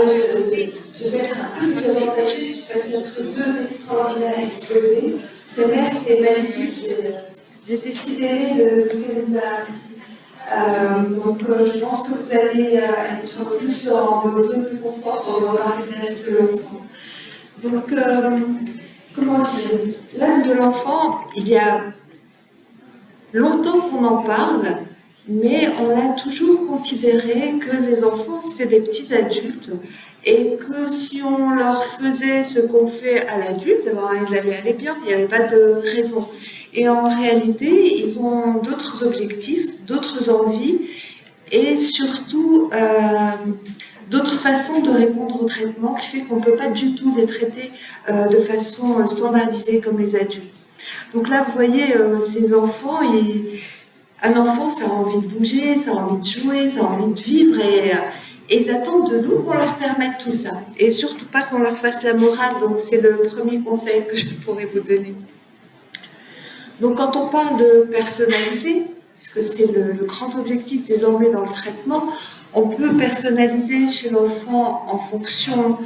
Je vais être un peu désavantagée, je suis passée entre deux extraordinaires exposés. Celle-là, c'était magnifique. J'étais sidérée de ce qu'elle nous a. Donc, je pense que vous allez être plus dans vos zones de confort dans l'âge de l'enfant. Donc, comment dire, l'âge de l'enfant, il y a longtemps qu'on en parle, mais on a toujours considéré que les enfants, c'était des petits adultes et que si on leur faisait ce qu'on fait à l'adulte, alors ils allaient aller bien, il n'y avait pas de raison. Et en réalité, ils ont d'autres objectifs, d'autres envies et surtout d'autres façons de répondre au traitement qui fait qu'on ne peut pas du tout les traiter de façon standardisée comme les adultes. Donc là, vous voyez, ces enfants, un enfant, ça a envie de bouger, ça a envie de jouer, ça a envie de vivre et ils attendent de nous qu'on leur permette tout ça. Et surtout pas qu'on leur fasse la morale, donc c'est le premier conseil que je pourrais vous donner. Donc quand on parle de personnaliser, puisque c'est le grand objectif désormais dans le traitement, on peut personnaliser chez l'enfant en fonction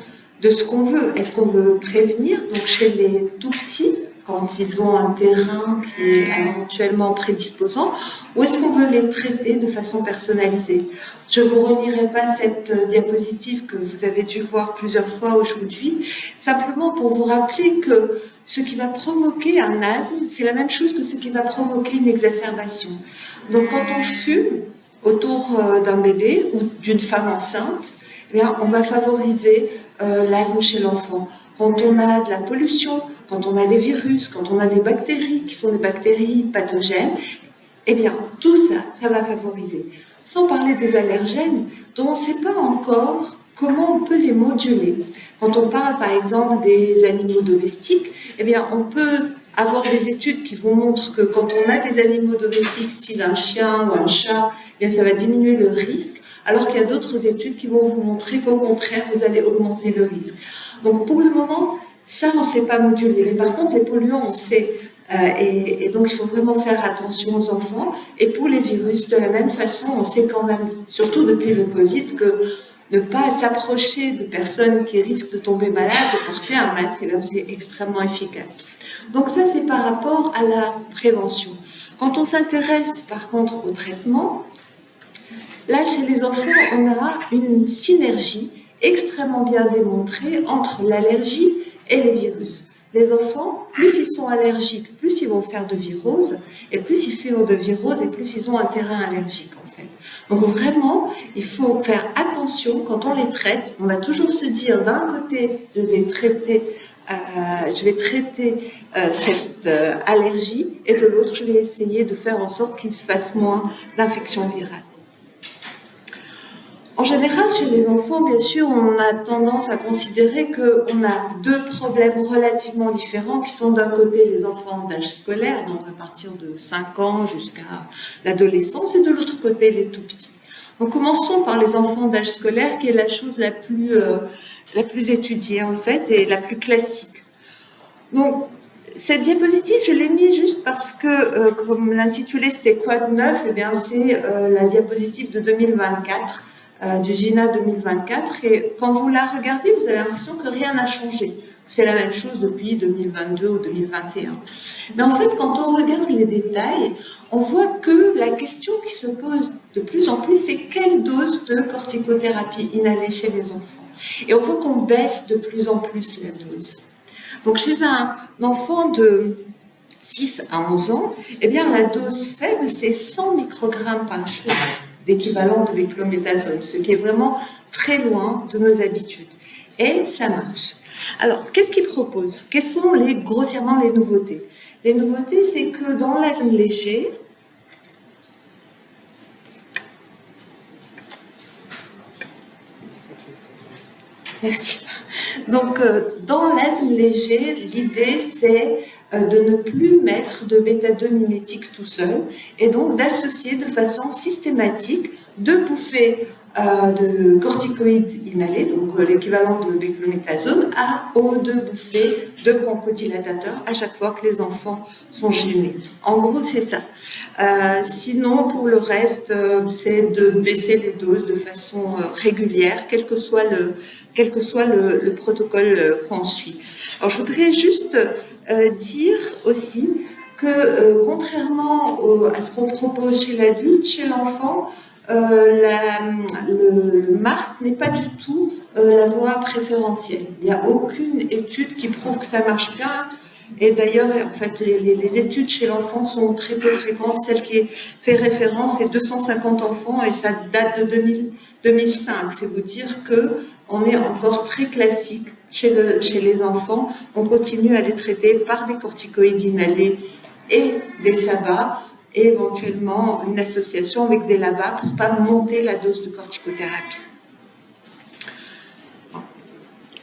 de ce qu'on veut. Est-ce qu'on veut prévenir, donc chez les tout petits, quand ils ont un terrain qui est éventuellement prédisposant, ou est-ce qu'on veut les traiter de façon personnalisée? Je ne vous relirai pas cette diapositive que vous avez dû voir plusieurs fois aujourd'hui, simplement pour vous rappeler que ce qui va provoquer un asthme, c'est la même chose que ce qui va provoquer une exacerbation. Donc quand on fume autour d'un bébé ou d'une femme enceinte, eh bien, on va favoriser l'asthme chez l'enfant. Quand on a de la pollution, quand on a des virus, quand on a des bactéries qui sont des bactéries pathogènes, eh bien, tout ça, ça va favoriser. Sans parler des allergènes, dont on ne sait pas encore comment on peut les moduler. Quand on parle, par exemple, des animaux domestiques, eh bien, on peut avoir des études qui vous montrent que quand on a des animaux domestiques, style un chien ou un chat, eh bien, ça va diminuer le risque, alors qu'il y a d'autres études qui vont vous montrer qu'au contraire, vous allez augmenter le risque. Donc, pour le moment, ça, on ne sait pas moduler. Mais par contre, les polluants, on sait. Et donc, il faut vraiment faire attention aux enfants. Et pour les virus, de la même façon, on sait quand même, surtout depuis le Covid, que ne pas s'approcher de personnes qui risquent de tomber malades, de porter un masque, c'est extrêmement efficace. Donc ça, c'est par rapport à la prévention. Quand on s'intéresse, par contre, au traitement, là, chez les enfants, on a une synergie extrêmement bien démontrée entre l'allergie et les virus. Les enfants, plus ils sont allergiques, plus ils vont faire de virose, et plus ils font de virose, et plus ils ont un terrain allergique, en fait. Donc vraiment, il faut faire attention quand on les traite. On va toujours se dire, d'un côté, je vais traiter cette allergie, et de l'autre, je vais essayer de faire en sorte qu'il se fasse moins d'infections virales. En général, chez les enfants, bien sûr, on a tendance à considérer qu'on a deux problèmes relativement différents qui sont d'un côté les enfants d'âge scolaire, donc à partir de 5 ans jusqu'à l'adolescence, et de l'autre côté les tout petits. Donc commençons par les enfants d'âge scolaire, qui est la chose la plus étudiée en fait et la plus classique. Donc cette diapositive, je l'ai mise juste parce que, comme l'intitulé c'était Quad 9, eh bien c'est la diapositive de 2024. Du GINA 2024, et quand vous la regardez, vous avez l'impression que rien n'a changé. C'est la même chose depuis 2022 ou 2021. Mais en fait, quand on regarde les détails, on voit que la question qui se pose de plus en plus, c'est quelle dose de corticothérapie inhalée chez les enfants. Et on voit qu'on baisse de plus en plus la dose. Donc chez un enfant de 6 à 11 ans, eh bien la dose faible, c'est 100 microgrammes par jour d'équivalent de beclométasone, ce qui est vraiment très loin de nos habitudes. Et ça marche. Alors, qu'est-ce qu'ils proposent? Quelles sont grossièrement les nouveautés? Les nouveautés, c'est que dans l'asthme léger, merci. Donc, dans l'asthme léger, l'idée, c'est de ne plus mettre de bêta-2 mimétique tout seul et donc d'associer de façon systématique 2 bouffées de corticoïdes inhalés, donc l'équivalent de beclomethasone, aux 2 bouffées de bronchodilatateurs à chaque fois que les enfants sont gênés. En gros, c'est ça. Sinon, pour le reste, c'est de baisser les doses de façon régulière, quel que soit le protocole qu'on suit. Alors, je voudrais juste dire aussi que contrairement à ce qu'on propose chez l'adulte, chez l'enfant, le MART n'est pas du tout la voie préférentielle. Il n'y a aucune étude qui prouve que ça marche bien. Et d'ailleurs, en fait, les études chez l'enfant sont très peu fréquentes. Celle qui fait référence, c'est 250 enfants et ça date de 2005. C'est vous dire qu'on est encore très classique chez les enfants. On continue à les traiter par des corticoïdes inhalés et des SABA, et éventuellement une association avec des LABA pour ne pas monter la dose de corticothérapie.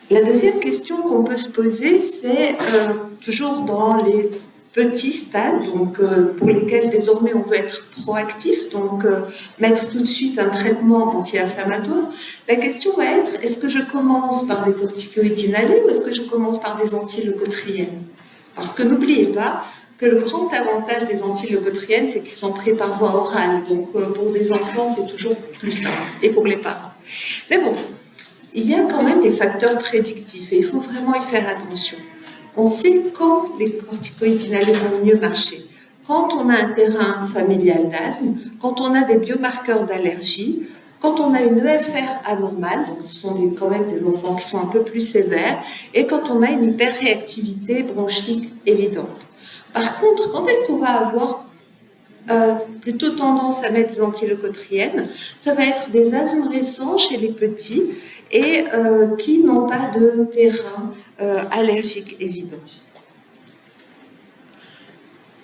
La deuxième question qu'on peut se poser, c'est toujours dans les petits stades, donc pour lesquels désormais on veut être proactif, donc mettre tout de suite un traitement anti-inflammatoire. La question va être, est-ce que je commence par des corticoïdes inhalés ou est-ce que je commence par des antileucotriènes? Parce que n'oubliez pas que le grand avantage des antileucotriènes, c'est qu'ils sont pris par voie orale. Donc, pour des enfants, c'est toujours plus simple, et pour les parents. Mais bon, il y a quand même des facteurs prédictifs, et il faut vraiment y faire attention. On sait quand les corticoïdes inhalés vont mieux marcher. Quand on a un terrain familial d'asthme, quand on a des biomarqueurs d'allergie, quand on a une EFR anormale, donc ce sont quand même des enfants qui sont un peu plus sévères, et quand on a une hyperréactivité bronchique évidente. Par contre, quand est-ce qu'on va avoir plutôt tendance à mettre des antileucotriènes? Ça va être des asthmes récents chez les petits et qui n'ont pas de terrain allergique évident.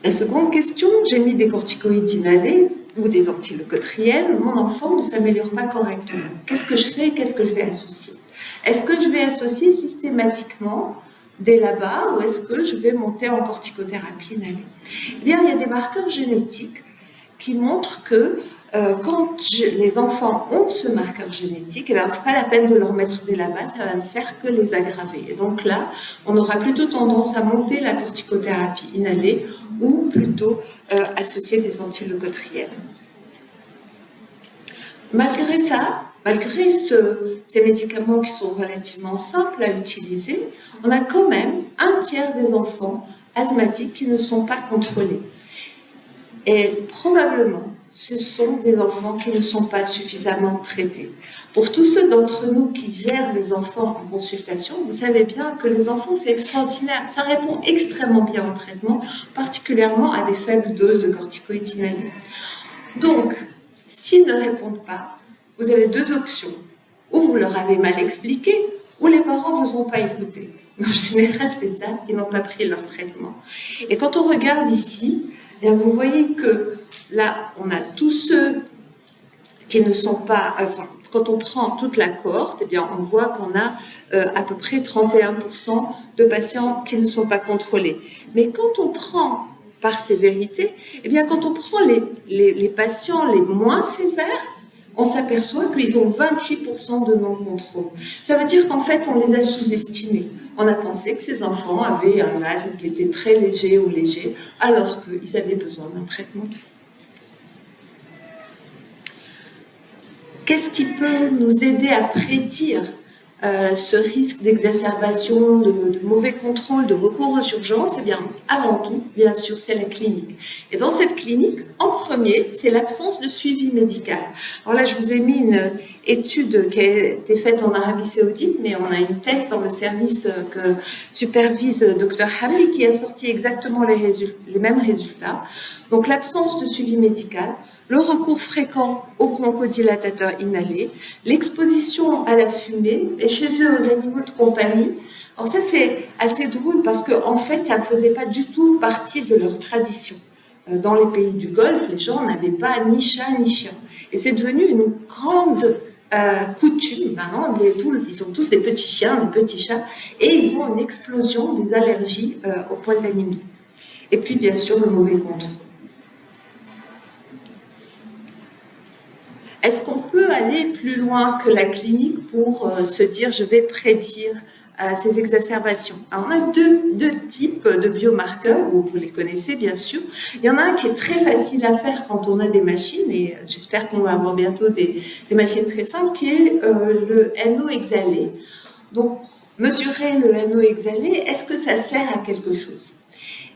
La seconde question, j'ai mis des corticoïdes inhalés ou des antileucotriènes, mon enfant ne s'améliore pas correctement. Qu'est-ce que je fais? Qu'est-ce que je vais associer? Est-ce que je vais associer systématiquement des LABA ou est-ce que je vais monter en corticothérapie inhalée? Eh bien, il y a des marqueurs génétiques qui montrent que quand les enfants ont ce marqueur génétique, eh bien, c'est pas la peine de leur mettre des LABA, ça va ne faire que les aggraver. Et donc là, on aura plutôt tendance à monter la corticothérapie inhalée ou plutôt associer des antileucotriènes. Malgré ça, malgré ces médicaments qui sont relativement simples à utiliser, on a quand même un tiers des enfants asthmatiques qui ne sont pas contrôlés. Et probablement, ce sont des enfants qui ne sont pas suffisamment traités. Pour tous ceux d'entre nous qui gèrent les enfants en consultation, vous savez bien que les enfants, c'est extraordinaire. Ça répond extrêmement bien au traitement, particulièrement à des faibles doses de corticoïdes inhalés. Donc, s'ils ne répondent pas, vous avez 2 options. Ou vous leur avez mal expliqué, ou les parents ne vous ont pas écouté. En général, c'est ça, ils n'ont pas pris leur traitement. Et quand on regarde ici, eh bien, vous voyez que là, on a tous ceux qui ne sont pas... Enfin, quand on prend toute la cohorte, eh bien, on voit qu'on a à peu près 31% de patients qui ne sont pas contrôlés. Mais quand on prend par sévérité, eh bien, quand on prend les patients les moins sévères, on s'aperçoit qu'ils ont 28% de non-contrôle. Ça veut dire qu'en fait, on les a sous-estimés. On a pensé que ces enfants avaient un asthme qui était très léger ou léger, alors qu'ils avaient besoin d'un traitement de fond. Qu'est-ce qui peut nous aider à prédire ce risque d'exacerbation, de mauvais contrôle, de recours aux urgences? Eh bien, avant tout, bien sûr, c'est la clinique. Et dans cette clinique, en premier, c'est l'absence de suivi médical. Alors là, je vous ai mis une étude qui a été faite en Arabie Saoudite, mais on a une thèse dans le service que supervise Dr Hamdi qui a sorti exactement les mêmes résultats. Donc, l'absence de suivi médical, le recours fréquent aux bronchodilatateurs inhalés, l'exposition à la fumée et chez eux aux animaux de compagnie. Alors ça, c'est assez drôle parce qu'en fait, ça ne faisait pas du tout partie de leur tradition. Dans les pays du Golfe, les gens n'avaient pas ni chat ni chien. Et c'est devenu une grande coutume. Maintenant, ils ont tous des petits chiens, des petits chats, et ils ont une explosion des allergies aux poils d'animaux. Et puis, bien sûr, le mauvais contrôle. Est-ce qu'on peut aller plus loin que la clinique pour se dire je vais prédire ces exacerbations? Alors, on a deux types de biomarqueurs, vous les connaissez bien sûr. Il y en a un qui est très facile à faire quand on a des machines, et j'espère qu'on va avoir bientôt des machines très simples, qui est le NO exhalé. Donc, mesurer le NO exhalé, est-ce que ça sert à quelque chose?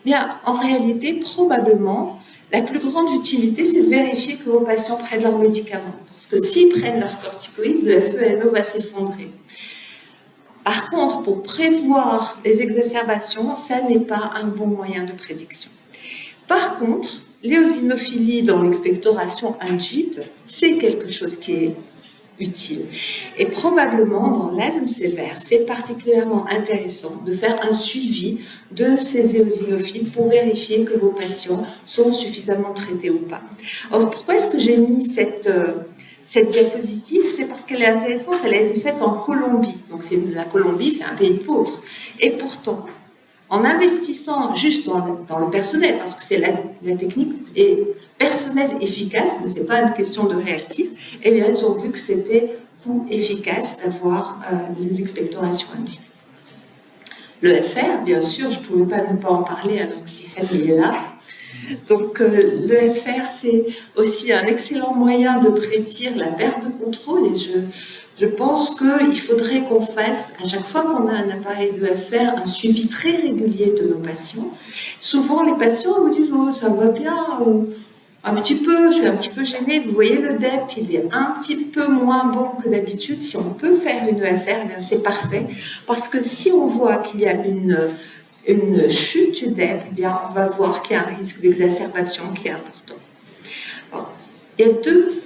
Bien, en réalité, probablement, la plus grande utilité, c'est de vérifier que vos patients prennent leurs médicaments. Parce que s'ils prennent leurs corticoïdes, le FeNO va s'effondrer. Par contre, pour prévoir les exacerbations, ça n'est pas un bon moyen de prédiction. Par contre, l'éosinophilie dans l'expectoration induite, c'est quelque chose qui est utile. Et probablement, dans l'asthme sévère, c'est particulièrement intéressant de faire un suivi de ces éosinophiles pour vérifier que vos patients sont suffisamment traités ou pas. Alors, pourquoi est-ce que j'ai mis cette diapositive? C'est parce qu'elle est intéressante, elle a été faite en Colombie. Donc, la Colombie, c'est un pays pauvre. Et pourtant, en investissant juste dans le personnel, parce que c'est la technique est personnelle efficace, mais ce n'est pas une question de réactif, eh bien, ils ont vu que c'était coût efficace d'avoir l'expectoration induite. Le FR, bien sûr, je ne pouvais pas ne pas en parler alors que Cyril est là. Donc, le FR, c'est aussi un excellent moyen de prédire la perte de contrôle, et je pense qu'il faudrait qu'on fasse, à chaque fois qu'on a un appareil de FR, un suivi très régulier de nos patients. Souvent, les patients vous disent « Oh, ça va bien, un petit peu, je suis un petit peu gênée. » Vous voyez, le DEP, il est un petit peu moins bon que d'habitude. Si on peut faire une EFR, eh bien c'est parfait. Parce que si on voit qu'il y a une chute du DEP, eh bien, on va voir qu'il y a un risque d'exacerbation qui est important. Bon. Il y a deux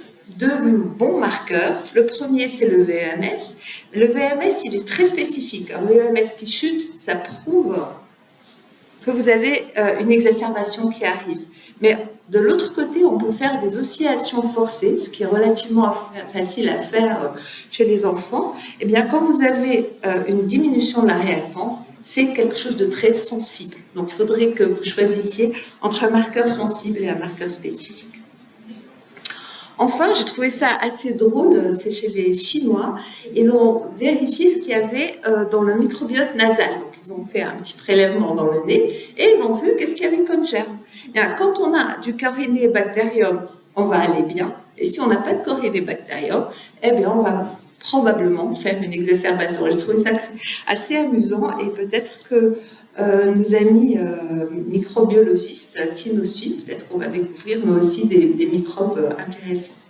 bons marqueurs. Le premier, c'est le VMS. Le VMS, il est très spécifique. Un VMS qui chute, ça prouve que vous avez une exacerbation qui arrive. Mais de l'autre côté, on peut faire des oscillations forcées, ce qui est relativement facile à faire chez les enfants. Eh bien, quand vous avez une diminution de la réactance, c'est quelque chose de très sensible. Donc, il faudrait que vous choisissiez entre un marqueur sensible et un marqueur spécifique. Enfin, j'ai trouvé ça assez drôle, c'est chez les Chinois. Ils ont vérifié ce qu'il y avait dans le microbiote nasal. Donc, ils ont fait un petit prélèvement dans le nez et ils ont vu qu'est-ce qu'il y avait comme germe. Bien, quand on a du Corynebacterium, on va aller bien. Et si on n'a pas de Corynebacterium, eh bien, on va probablement faire une exacerbation. J'ai trouvé ça assez amusant et peut-être que nos amis microbiologistes, s'ils nous suivent, peut-être qu'on va découvrir, mais aussi des microbes intéressants.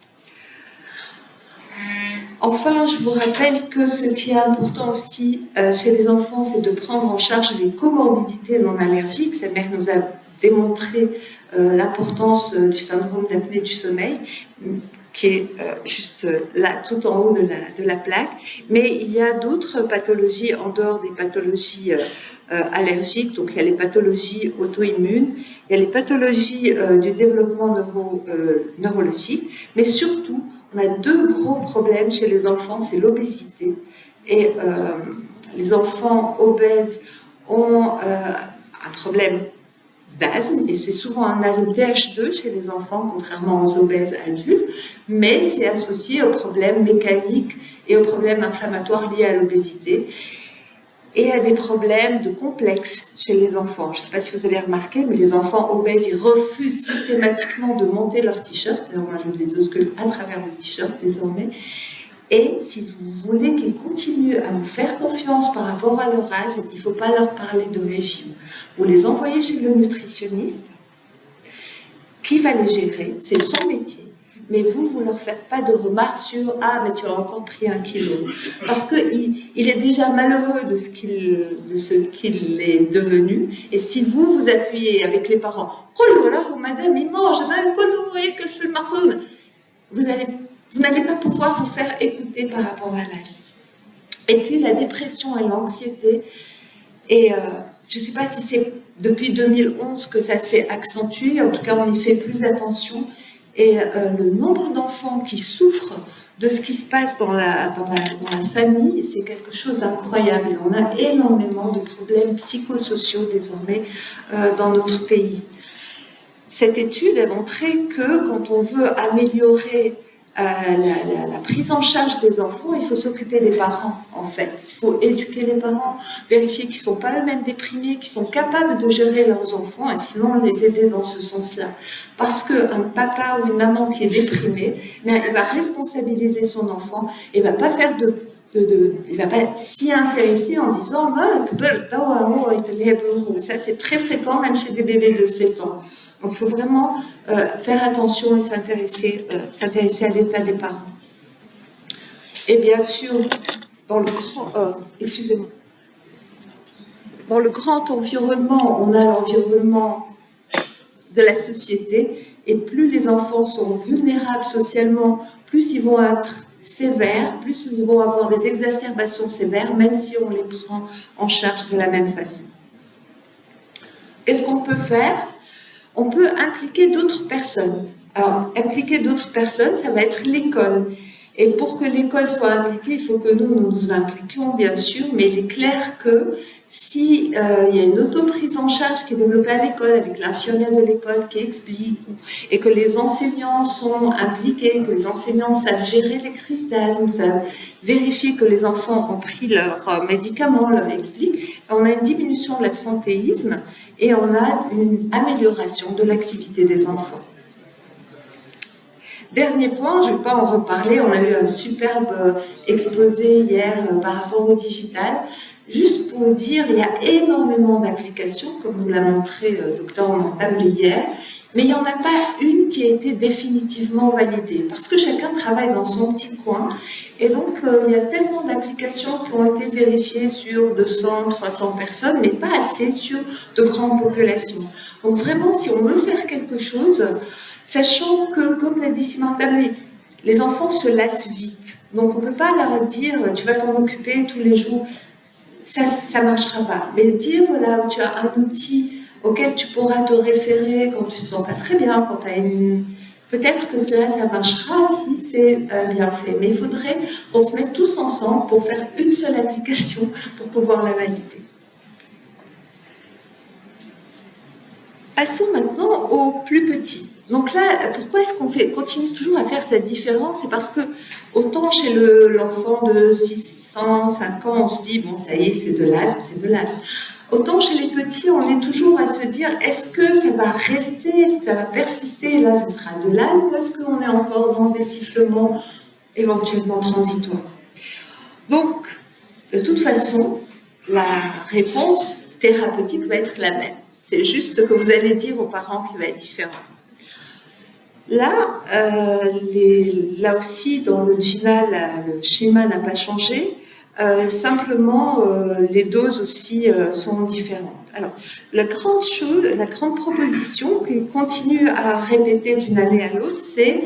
Enfin, je vous rappelle que ce qui est important aussi chez les enfants, c'est de prendre en charge les comorbidités non allergiques. Sa mère nous a démontré l'importance du syndrome d'apnée du sommeil, qui est juste là, tout en haut de la plaque. Mais il y a d'autres pathologies en dehors des pathologies allergiques. Donc, il y a les pathologies auto-immunes, il y a les pathologies du développement neurologique, mais surtout, on a deux gros problèmes chez les enfants, c'est l'obésité. Et les enfants obèses ont un problème d'asthme, et c'est souvent un asthme TH2 chez les enfants, contrairement aux obèses adultes, mais c'est associé aux problèmes mécaniques et aux problèmes inflammatoires liés à l'obésité, et à des problèmes de complexe chez les enfants. Je ne sais pas si vous avez remarqué, mais les enfants obèses, ils refusent systématiquement de monter leur t-shirt. Alors moi, je les ausculte à travers le t-shirt désormais. Et si vous voulez qu'ils continuent à vous faire confiance par rapport à leur asthme, il ne faut pas leur parler de régime. Vous les envoyez chez le nutritionniste, qui va les gérer, c'est son métier. Mais vous ne leur faites pas de remarques sur « Ah, mais tu as encore pris 1 kilo ». Parce qu'il est déjà malheureux de ce qu'il est devenu. Et si vous appuyez avec les parents « Oh là là, madame, il mange, vous voyez que je fais le marron », vous n'allez pas pouvoir vous faire écouter par rapport à l'asthme. Et puis la dépression et l'anxiété. Et je ne sais pas si c'est depuis 2011 que ça s'est accentué. En tout cas, on y fait plus attention. Et le nombre d'enfants qui souffrent de ce qui se passe dans la famille, c'est quelque chose d'incroyable. Et on a énormément de problèmes psychosociaux désormais dans notre pays. Cette étude a montré que quand on veut améliorer la prise en charge des enfants, il faut s'occuper des parents, en fait. Il faut éduquer les parents, vérifier qu'ils ne sont pas eux-mêmes déprimés, qu'ils sont capables de gérer leurs enfants, et sinon les aider dans ce sens-là. Parce qu'un papa ou une maman qui est déprimé, il va responsabiliser son enfant et il ne va pas faire il va pas s'y intéresser en disant ça c'est très fréquent même chez des bébés de 7 ans. Donc il faut vraiment faire attention et s'intéresser à l'état des parents. Et bien sûr, dans le grand environnement, on a l'environnement de la société, et plus les enfants sont vulnérables socialement, plus ils vont être sévères, plus ils vont avoir des exacerbations sévères, même si on les prend en charge de la même façon. Qu'est-ce qu'on peut faire? On peut impliquer d'autres personnes. Alors, impliquer d'autres personnes, ça va être l'école. Et pour que l'école soit impliquée, il faut que nous nous impliquions, bien sûr, mais il est clair que si il y a une auto-prise en charge qui est développée à l'école, avec l'infirmière de l'école qui explique, et que les enseignants sont impliqués, que les enseignants savent gérer les crises d'asthme, savent vérifier que les enfants ont pris leurs médicaments, leur expliquent, on a une diminution de l'absentéisme et on a une amélioration de l'activité des enfants. Dernier point, je ne vais pas en reparler, on a eu un superbe exposé hier par rapport au digital. Juste pour dire, il y a énormément d'applications, comme nous l'a montré le docteur Montable hier, mais il n'y en a pas une qui a été définitivement validée, parce que chacun travaille dans son petit coin, et donc il y a tellement d'applications qui ont été vérifiées sur 200, 300 personnes, mais pas assez sur de grandes populations. Donc vraiment, si on veut faire quelque chose, sachant que, comme l'a dit Simon Table, les enfants se lassent vite, donc on ne peut pas leur dire « tu vas t'en occuper tous les jours », ça ne marchera pas. Mais dire, voilà, tu as un outil auquel tu pourras te référer quand tu ne te sens pas très bien, quand tu as une... Peut-être que cela, ça marchera si c'est bien fait. Mais il faudrait qu'on se mette tous ensemble pour faire une seule application pour pouvoir la valider. Passons maintenant aux plus petits. Donc là, pourquoi est-ce qu'on continue toujours à faire cette différence? C'est parce que autant chez l'enfant de 5 ans, on se dit, bon, ça y est, c'est de l'asthme, c'est de l'asthme. Autant chez les petits, on est toujours à se dire, est-ce que ça va rester, est-ce que ça va persister, là, ça sera de l'asthme, ou est-ce qu'on est encore dans des sifflements éventuellement transitoires? Donc, de toute façon, la réponse thérapeutique va être la même. C'est juste ce que vous allez dire aux parents qui va être différent. Là, là aussi, dans le GINA, le schéma n'a pas changé. Simplement, les doses aussi sont différentes. Alors, la grande proposition qui continue à répéter d'une année à l'autre, c'est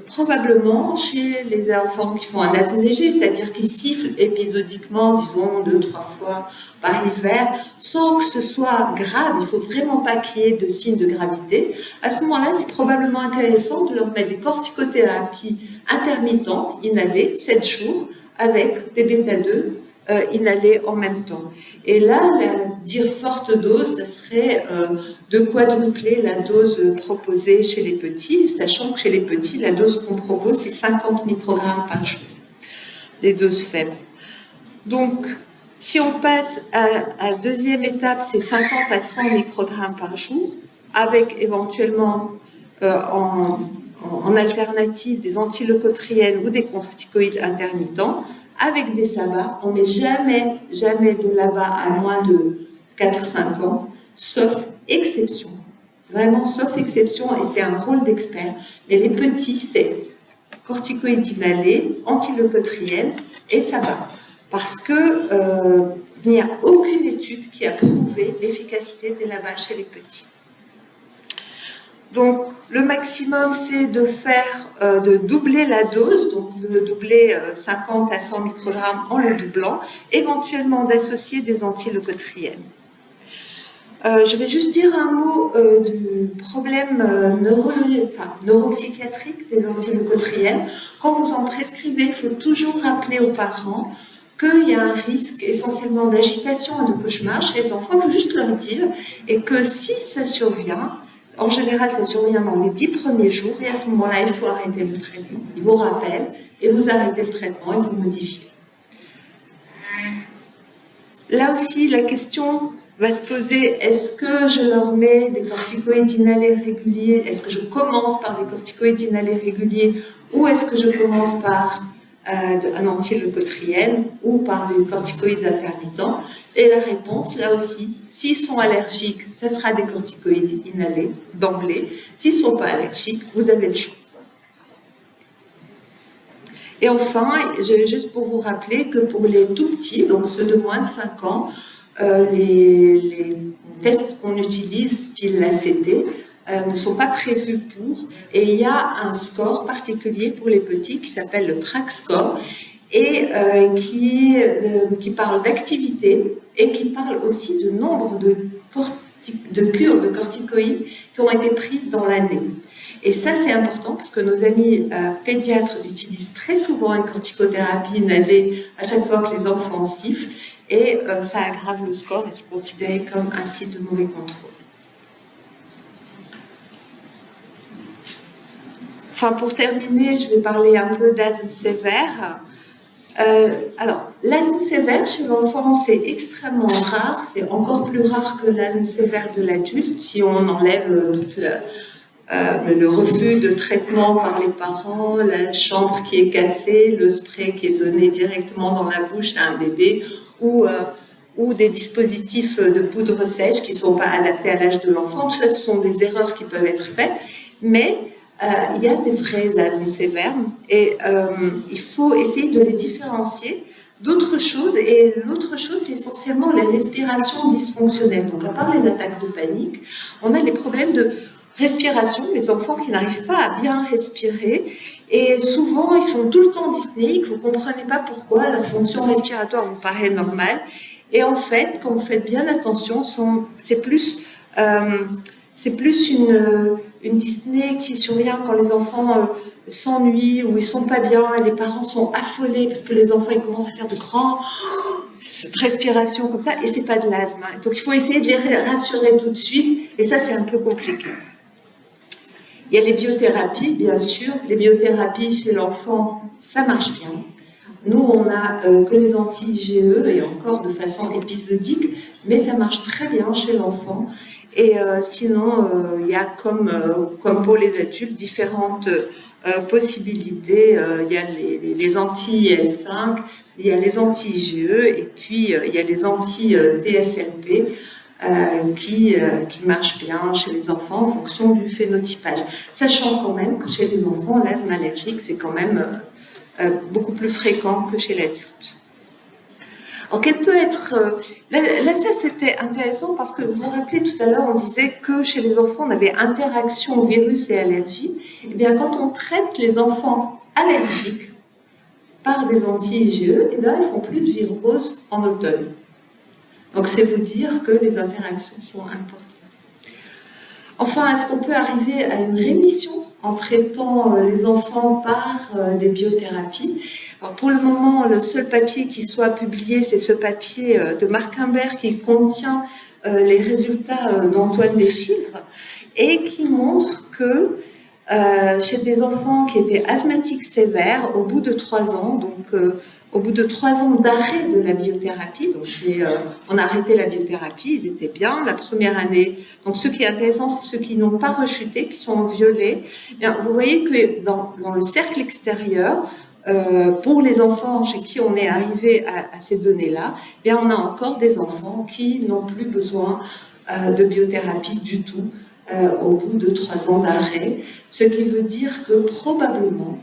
probablement chez les enfants qui font un asthme léger, c'est-à-dire qui sifflent épisodiquement, disons 2-3 fois par hiver, sans que ce soit grave, il ne faut vraiment pas qu'il y ait de signes de gravité. À ce moment-là, c'est probablement intéressant de leur mettre des corticothérapies intermittentes, inhalées, 7 jours, avec des bêta-2 inhalés en même temps. Et là, dire forte dose, ça serait de quadrupler la dose proposée chez les petits, sachant que chez les petits, la dose qu'on propose, c'est 50 microgrammes par jour, les doses faibles. Donc, si on passe à la deuxième étape, c'est 50 à 100 microgrammes par jour, avec éventuellement en alternative des antileucotriènes ou des corticoïdes intermittents, avec des SABA. On ne met jamais de LABA à moins de 4-5 ans, sauf exception. Vraiment, sauf exception, et c'est un rôle d'expert. Mais les petits, c'est corticoïdes inhalés, antileucotriènes et SABA. Parce que il n'y a aucune étude qui a prouvé l'efficacité des LABA chez les petits. Donc, le maximum, c'est de doubler la dose, donc de doubler 50 à 100 microgrammes en le doublant, éventuellement d'associer des antileucotriènes. Je vais juste dire un mot du problème neuropsychiatrique des antileucotriènes. Quand vous en prescrivez, il faut toujours rappeler aux parents qu'il y a un risque essentiellement d'agitation et de cauchemar chez les enfants. Il faut juste leur dire, et que si ça survient, En général, ça survient dans les 10 premiers jours et à ce moment-là, il faut arrêter le traitement. Il vous rappelle et vous arrêtez le traitement et vous modifiez. Là aussi, la question va se poser, est-ce que je leur mets des corticoïdes inhalés réguliers? Est-ce que je commence par des corticoïdes inhalés réguliers ou est-ce que je commence par un antileucotriène ou par des corticoïdes intermittents? Et la réponse, là aussi, s'ils sont allergiques, ce sera des corticoïdes inhalés d'emblée. S'ils ne sont pas allergiques, vous avez le choix. Et enfin, juste pour vous rappeler que pour les tout petits, donc ceux de moins de 5 ans, les tests qu'on utilise, style l'ACT, ne sont pas prévus pour. Et il y a un score particulier pour les petits qui s'appelle le TRAC score et qui parle d'activité et qui parle aussi du nombre de cures de corticoïdes qui ont été prises dans l'année. Et ça, c'est important parce que nos amis pédiatres utilisent très souvent une corticothérapie inhalée à chaque fois que les enfants sifflent et ça aggrave le score et c'est considéré comme un signe de mauvais contrôle. Enfin, pour terminer, je vais parler un peu d'asthme sévère. Alors, l'asthme sévère chez l'enfant, c'est extrêmement rare. C'est encore plus rare que l'asthme sévère de l'adulte si on enlève le refus de traitement par les parents, la chambre qui est cassée, le spray qui est donné directement dans la bouche à un bébé ou des dispositifs de poudre sèche qui ne sont pas adaptés à l'âge de l'enfant. Tout ça, ce sont des erreurs qui peuvent être faites, mais il y a des vrais asthmes sévères et il faut essayer de les différencier d'autres choses. Et l'autre chose, c'est essentiellement les respirations dysfonctionnelles. Donc, à part les attaques de panique, on a les problèmes de respiration, les enfants qui n'arrivent pas à bien respirer et souvent ils sont tout le temps dyspnéiques, vous ne comprenez pas pourquoi, leur fonction respiratoire vous paraît normale et en fait, quand vous faites bien attention, c'est plus une dyspnée qui survient quand les enfants s'ennuient ou ils ne sont pas bien et les parents sont affolés parce que les enfants ils commencent à faire de grands respirations comme ça et ce n'est pas de l'asthme. Donc il faut essayer de les rassurer tout de suite et ça c'est un peu compliqué. Il y a les biothérapies, bien sûr. Les biothérapies chez l'enfant, ça marche bien. Nous, on n'a que les anti-IgE et encore de façon épisodique, mais ça marche très bien chez l'enfant. Et sinon, il y a comme pour les adultes différentes possibilités. Il y a les anti-IL5, il y a les anti-IgE et puis il y a les anti-TSLP. Qui marche bien chez les enfants en fonction du phénotypage. Sachant quand même que chez les enfants, l'asthme allergique, c'est quand même beaucoup plus fréquent que chez l'adulte. Alors, quelle peut être... Là, ça, c'était intéressant parce que vous vous rappelez, tout à l'heure, on disait que chez les enfants, on avait interaction virus et allergie. Eh bien, quand on traite les enfants allergiques par des anti-IgE, eh bien, ils ne font plus de virose en automne. Donc, c'est vous dire que les interactions sont importantes. Enfin, est-ce qu'on peut arriver à une rémission en traitant les enfants par des biothérapies? Alors, pour le moment, le seul papier qui soit publié, c'est ce papier de Marc Imbert qui contient les résultats d'Antoine Deschivres et qui montre que chez des enfants qui étaient asthmatiques sévères, au bout de 3 ans, donc au bout de 3 ans d'arrêt de la biothérapie, donc on a arrêté la biothérapie, ils étaient bien. La première année, donc ce qui est intéressant, c'est ceux qui n'ont pas rechuté, qui sont en violet. Bien, vous voyez que dans le cercle extérieur, pour les enfants chez qui on est arrivé à ces données-là, bien, on a encore des enfants qui n'ont plus besoin de biothérapie du tout au bout de 3 ans d'arrêt, ce qui veut dire que probablement,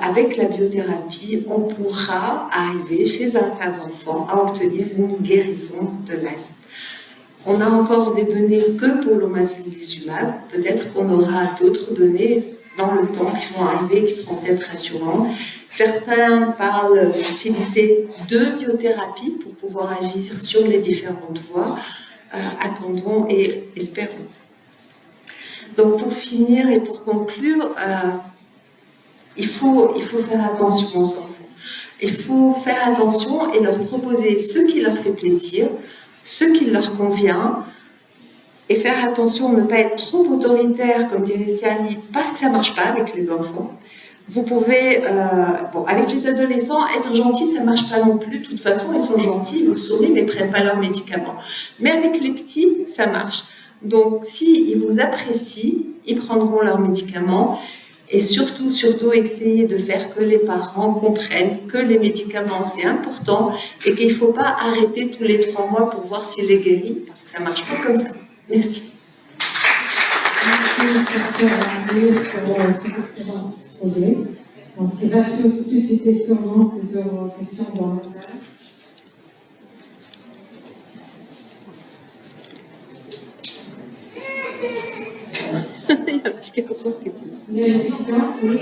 avec la biothérapie, on pourra arriver chez certains enfants à obtenir une guérison de l'asthme. On a encore des données que pour l'omalizumab. Peut-être qu'on aura d'autres données dans le temps qui vont arriver, qui seront peut-être rassurantes. Certains parlent d'utiliser 2 biothérapies pour pouvoir agir sur les différentes voies. Attendons et espérons. Donc pour finir et pour conclure, il faut faire attention aux enfants. Il faut faire attention et leur proposer ce qui leur fait plaisir, ce qui leur convient, et faire attention à ne pas être trop autoritaire, comme dirait Siani, parce que ça ne marche pas avec les enfants. Vous pouvez, avec les adolescents, être gentil, ça ne marche pas non plus. De toute façon, ils sont gentils, ils vous sourient, mais ils ne prennent pas leurs médicaments. Mais avec les petits, ça marche. Donc, s'ils vous apprécient, ils prendront leurs médicaments. Et surtout, essayer de faire que les parents comprennent que les médicaments, c'est important et qu'il ne faut pas arrêter tous les 3 mois pour voir s'il est guéri, parce que ça ne marche pas comme ça. Merci. Merci, question pour cet excellent exposé. Donc, il va susciter sûrement plusieurs questions dans la salle. Il y a un petit garçon qui est là. Il y a une question? Oui.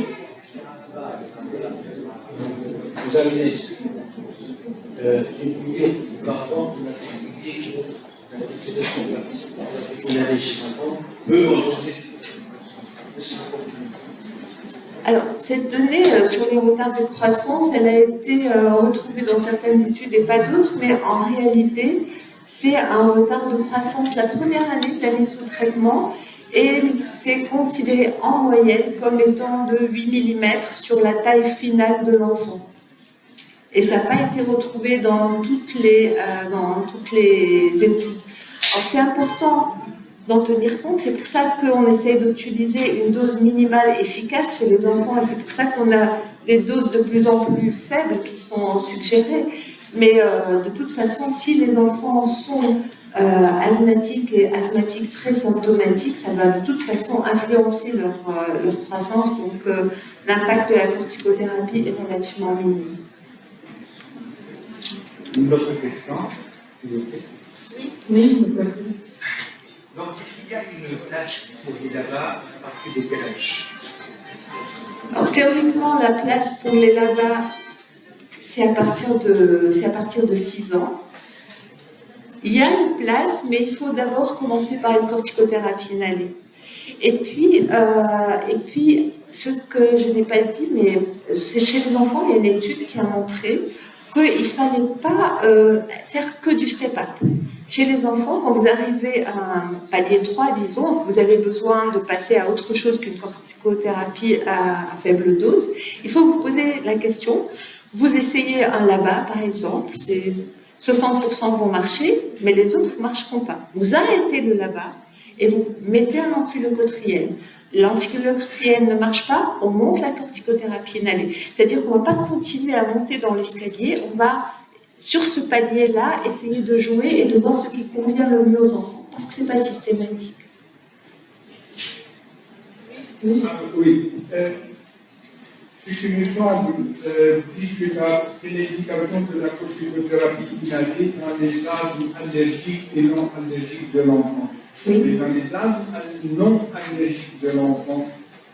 Vous avez écouté l'enfant qui m'a dit que peut rencontrer. Alors, cette donnée sur les retards de croissance, elle a été retrouvée dans certaines études et pas d'autres, mais en réalité, c'est un retard de croissance la première année de la mise sous traitement et c'est considéré en moyenne comme étant de 8 mm sur la taille finale de l'enfant. Et ça n'a pas été retrouvé dans toutes les études. Alors, c'est important d'en tenir compte. C'est pour ça qu'on essaie d'utiliser une dose minimale efficace chez les enfants et c'est pour ça qu'on a des doses de plus en plus faibles qui sont suggérées. Mais de toute façon, si les enfants sont asthmatiques et asthmatiques très symptomatiques, ça va de toute façon influencer leur croissance. Donc l'impact de la corticothérapie est relativement minime. Une autre question, s'il vous plaît. Oui, Donc, est-ce qu'il y a une place pour les LABA à partir de quel âge? Alors, théoriquement, la place pour les LABA, c'est à partir de 6 ans. Il y a une place, mais il faut d'abord commencer par une corticothérapie inhalée. Et puis, ce que je n'ai pas dit, mais c'est chez les enfants, il y a une étude qui a montré qu'il ne fallait pas faire que du step-up. Chez les enfants, quand vous arrivez à un palier 3, disons, que vous avez besoin de passer à autre chose qu'une corticothérapie à faible dose, il faut vous poser la question. Vous essayez un LABA, par exemple, 60% vont marcher, mais les autres ne marcheront pas. Vous arrêtez le LABA et vous mettez un antileucotriène. L'antileucotriène ne marche pas, on monte la corticothérapie inhalée. C'est-à-dire qu'on ne va pas continuer à monter dans l'escalier, on va, sur ce palier-là, essayer de jouer et de voir ce qui convient le mieux aux enfants, parce que ce n'est pas systématique. oui. Oui. Ce qui me semble discutable, c'est l'éducation de la corticothérapie inhalée dans les asthmes allergiques et non allergiques de l'enfant. Oui. Mais dans les asthmes non allergiques de l'enfant,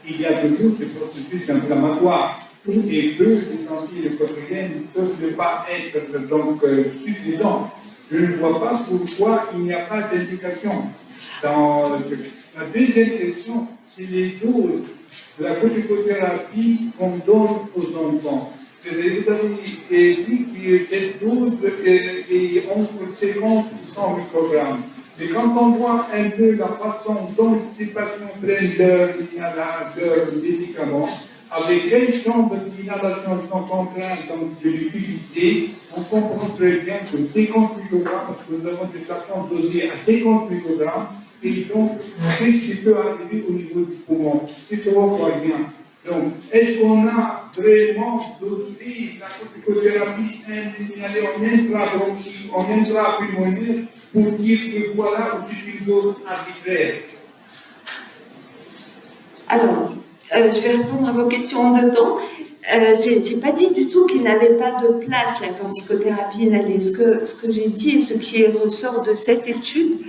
il y a toujours ce processus inflammatoire. Oui. Et peu les antileucotriènes ne peuvent ne pas être donc suffisants. Je ne vois pas pourquoi il n'y a pas d'indication. La deuxième question, c'est les doses de la corticothérapie qu'on donne aux enfants. Vous avez dit que cette dose est entre 50 et 100 microgrammes. Mais quand on voit un peu la façon dont ces patients prennent leurs médicaments, avec quelle chambre d'inhalation ils sont en train de l'utiliser, on comprend très bien que 50 microgrammes, parce que nous avons des patients dosés à 50 microgrammes, et donc, c'est ce qui peut arriver au niveau du poumon. C'est 3 fois bien. Donc, est-ce qu'on a vraiment dosé la corticothérapie inhalée en intrabronchique, en intrapulmonaire, pour dire que voilà, c'est une dose arbitraire? Alors, je vais répondre à vos questions en 2 temps. Je n'ai pas dit du tout qu'il n'avait pas de place, la corticothérapie inhalée. Ce que j'ai dit et ce qui ressort de cette étude,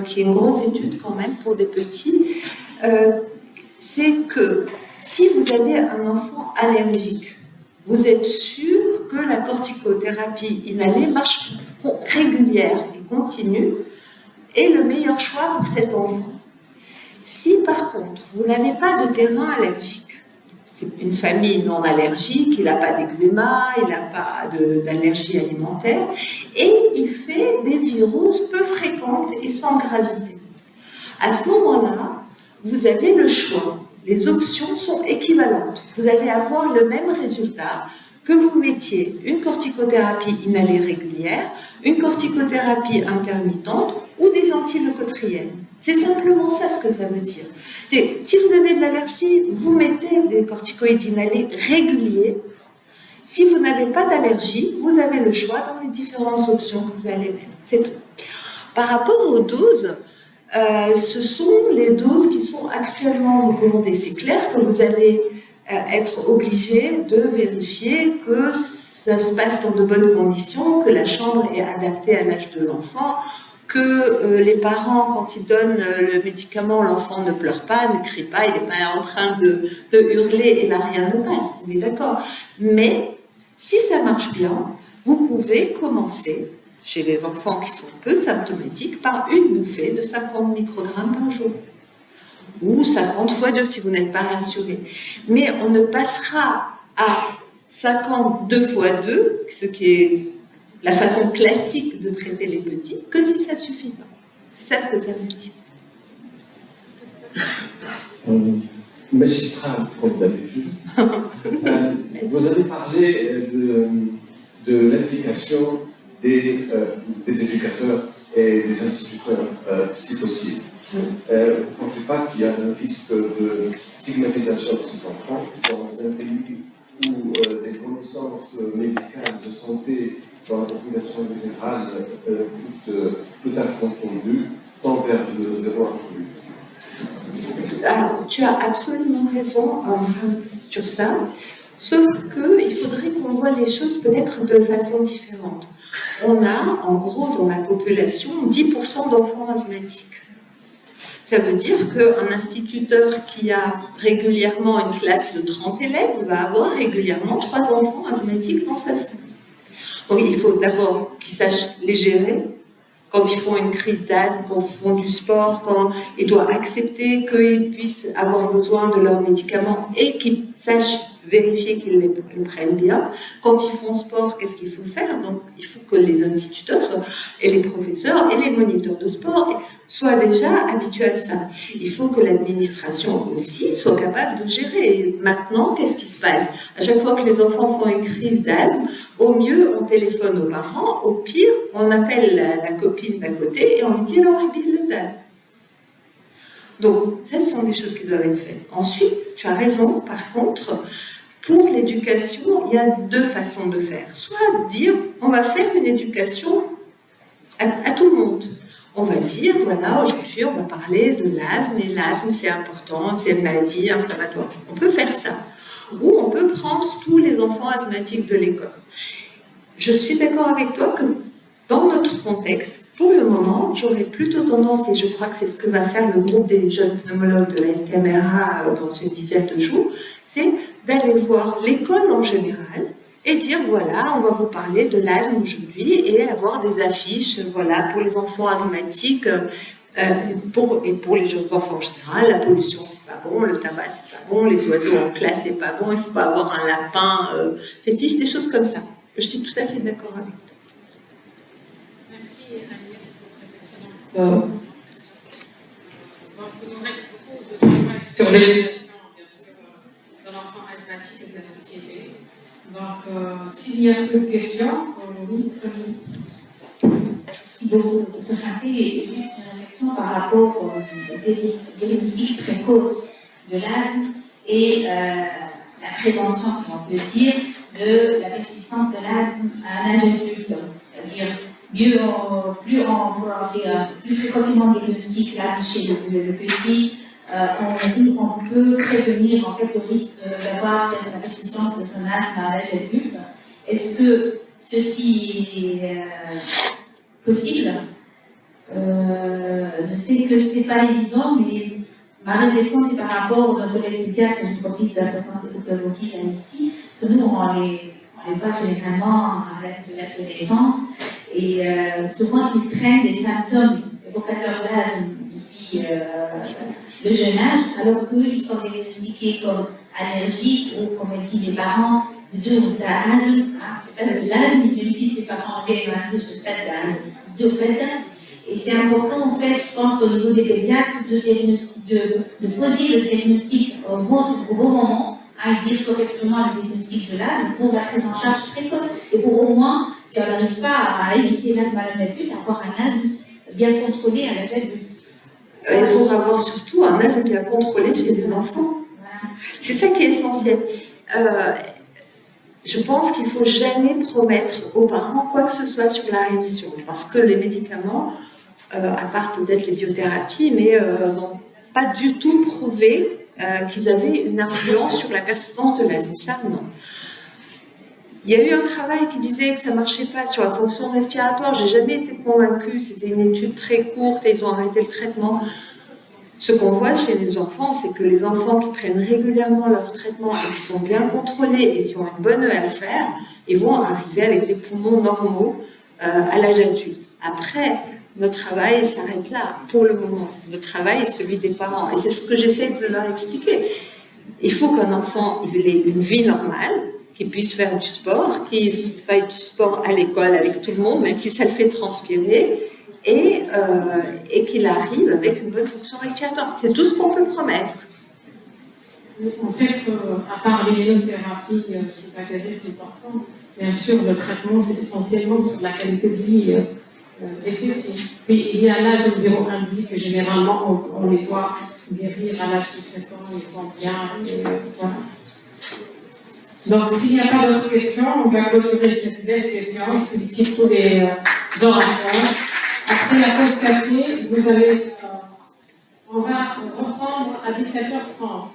qui est une grosse étude quand même pour des petits, c'est que si vous avez un enfant allergique, vous êtes sûr que la corticothérapie inhalée marche régulière et continue est le meilleur choix pour cet enfant. Si par contre, vous n'avez pas de terrain allergique, c'est une famille non allergique, il n'a pas d'eczéma, il n'a pas d'allergie alimentaire, et il fait des viroses peu fréquentes et sans gravité. À ce moment-là, vous avez le choix. Les options sont équivalentes. Vous allez avoir le même résultat que vous mettiez une corticothérapie inhalée régulière, une corticothérapie intermittente ou des antileucotriènes. C'est simplement ça ce que ça veut dire. Si vous avez de l'allergie, vous mettez des corticoïdes inhalés réguliers. Si vous n'avez pas d'allergie, vous avez le choix dans les différentes options que vous allez mettre. C'est tout. Par rapport aux doses, ce sont les doses qui sont actuellement recommandées. C'est clair que vous allez être obligé de vérifier que ça se passe dans de bonnes conditions, que la chambre est adaptée à l'âge de l'enfant, que les parents, quand ils donnent le médicament, l'enfant ne pleure pas, ne crie pas, il n'est pas en train de hurler et là rien ne passe, on est d'accord. Mais si ça marche bien, vous pouvez commencer, chez les enfants qui sont peu symptomatiques, par une bouffée de 50 microgrammes par jour. Ou 50 fois 2 si vous n'êtes pas rassuré. Mais on ne passera à 52 fois 2, ce qui est la façon classique de traiter les petits, que si ça ne suffit pas. C'est ça ce que ça veut dire. Magistrat, comme d'habitude, vous avez parlé de l'implication des éducateurs et des instituteurs, si possible. Vous ne pensez pas qu'il y a un risque de stigmatisation de ces enfants dans un pays où les connaissances médicales de santé dans la population générale, tout âge confondu, tend vers le zéro absolu? Alors, tu as absolument raison sur ça, sauf qu'il faudrait qu'on voit les choses peut-être de façon différente. On a, en gros, dans la population, 10% d'enfants asthmatiques. Ça veut dire qu'un instituteur qui a régulièrement une classe de 30 élèves va avoir régulièrement 3 enfants asthmatiques dans sa salle. Donc il faut d'abord qu'ils sachent les gérer. Quand ils font une crise d'asthme, quand ils font du sport, quand ils doivent accepter qu'ils puissent avoir besoin de leurs médicaments et qu'ils sachent vérifier qu'ils les prennent bien. Quand ils font sport, qu'est-ce qu'il faut faire? Donc, il faut que les instituteurs et les professeurs et les moniteurs de sport soient déjà habitués à ça. Il faut que l'administration aussi soit capable de gérer. Et maintenant, qu'est-ce qui se passe? À chaque fois que les enfants font une crise d'asthme, au mieux, on téléphone aux parents. Au pire, on appelle la copine d'à côté et on lui dit alors habille le dalle. Donc, ça, ce sont des choses qui doivent être faites. Ensuite, tu as raison, par contre, pour l'éducation, il y a 2 façons de faire. Soit dire, on va faire une éducation à tout le monde. On va dire, voilà, aujourd'hui, on va parler de l'asthme, et l'asthme, c'est important, c'est une maladie inflammatoire. On peut faire ça. Ou on peut prendre tous les enfants asthmatiques de l'école. Je suis d'accord avec toi que dans notre contexte, pour le moment, j'aurais plutôt tendance, et je crois que c'est ce que va faire le groupe des jeunes pneumologues de la STMRA dans une dizaine de jours, c'est d'aller voir l'école en général et dire, voilà, on va vous parler de l'asthme aujourd'hui et avoir des affiches, voilà, pour les enfants asthmatiques et pour les jeunes enfants en général. La pollution, c'est pas bon, le tabac, c'est pas bon, les oiseaux en classe, c'est pas bon, il faut pas avoir un lapin fétiche, des choses comme ça. Je suis tout à fait d'accord avec toi. Agnès, pour cette excellente présentation. Donc, il nous reste beaucoup de travail sur l'éducation, bien sûr, de l'enfant asthmatique et de la société. Donc, s'il y a plus de questions, oui, Sophie. Merci beaucoup, Dr. Kanté. Et juste une réflexion par rapport au diagnostic précoce de l'asthme et la prévention, si on peut dire, de la persistance de l'asthme à un âge adulte. C'est-à-dire, plus précocement diagnostic l'asthme chez le petit, on peut prévenir en fait le risque d'avoir la persistance de son asthme à l'âge adulte. Est-ce que ceci est possible? Je sais que ce n'est pas évident, mais ma réflexion c'est par rapport aux collègues pédiatres, je profite de la présence de Dr. Loki ici, parce que nous on les voit généralement à l'âge de l'adolescence. Et souvent, ils traînent des symptômes évocateurs d'asthme depuis le jeune âge, alors qu'ils sont diagnostiqués comme allergiques ou, comme dit les parents, de l'asthme, même si les parents ont des maladies de fait, Et c'est important, en fait, je pense, au niveau des pédiatres, de poser le diagnostic au bon moment, à dire correctement le diagnostic de l'asthme pour la prise en charge précoce. Et pour au moins, si on n'arrive pas à éviter l'asthme à l'âge adulte, avoir un asthme bien contrôlé à l'âge adulte. Et pour avoir surtout un asthme bien contrôlé chez les enfants. Voilà. C'est ça qui est essentiel. Je pense qu'il ne faut jamais promettre aux parents quoi que ce soit sur la rémission, parce que les médicaments, à part peut-être les biothérapies, mais n'ont pas du tout prouvé qu'ils avaient une influence sur la persistance de l'asthme. Ça, non. Il y a eu un travail qui disait que ça ne marchait pas sur la fonction respiratoire. Je n'ai jamais été convaincue. C'était une étude très courte et ils ont arrêté le traitement. Ce qu'on voit chez les enfants, c'est que les enfants qui prennent régulièrement leur traitement et qui sont bien contrôlés et qui ont une bonne EFR, ils vont arriver avec des poumons normaux à l'âge adulte. Après, notre travail s'arrête là, pour le moment. Notre travail est celui des parents. Et c'est ce que j'essaie de leur expliquer. Il faut qu'un enfant ait une vie normale, qu'il puisse faire du sport, qu'il fasse du sport à l'école avec tout le monde, même si ça le fait transpirer, et qu'il arrive avec une bonne fonction respiratoire. C'est tout ce qu'on peut promettre. En fait, à part l'immunothérapie qui est avérée plus importante, bien sûr, le traitement, c'est essentiellement sur la qualité de vie effective. Puis il y a l'asthme viro-induit que généralement, on les voit guérir à l'âge de 7 ans, ils vont bien. Et, voilà. Donc, s'il n'y a pas d'autres questions, on va clôturer cette belle session. Je félicite tous les orateurs. Après la pause café, on va reprendre à 17h30.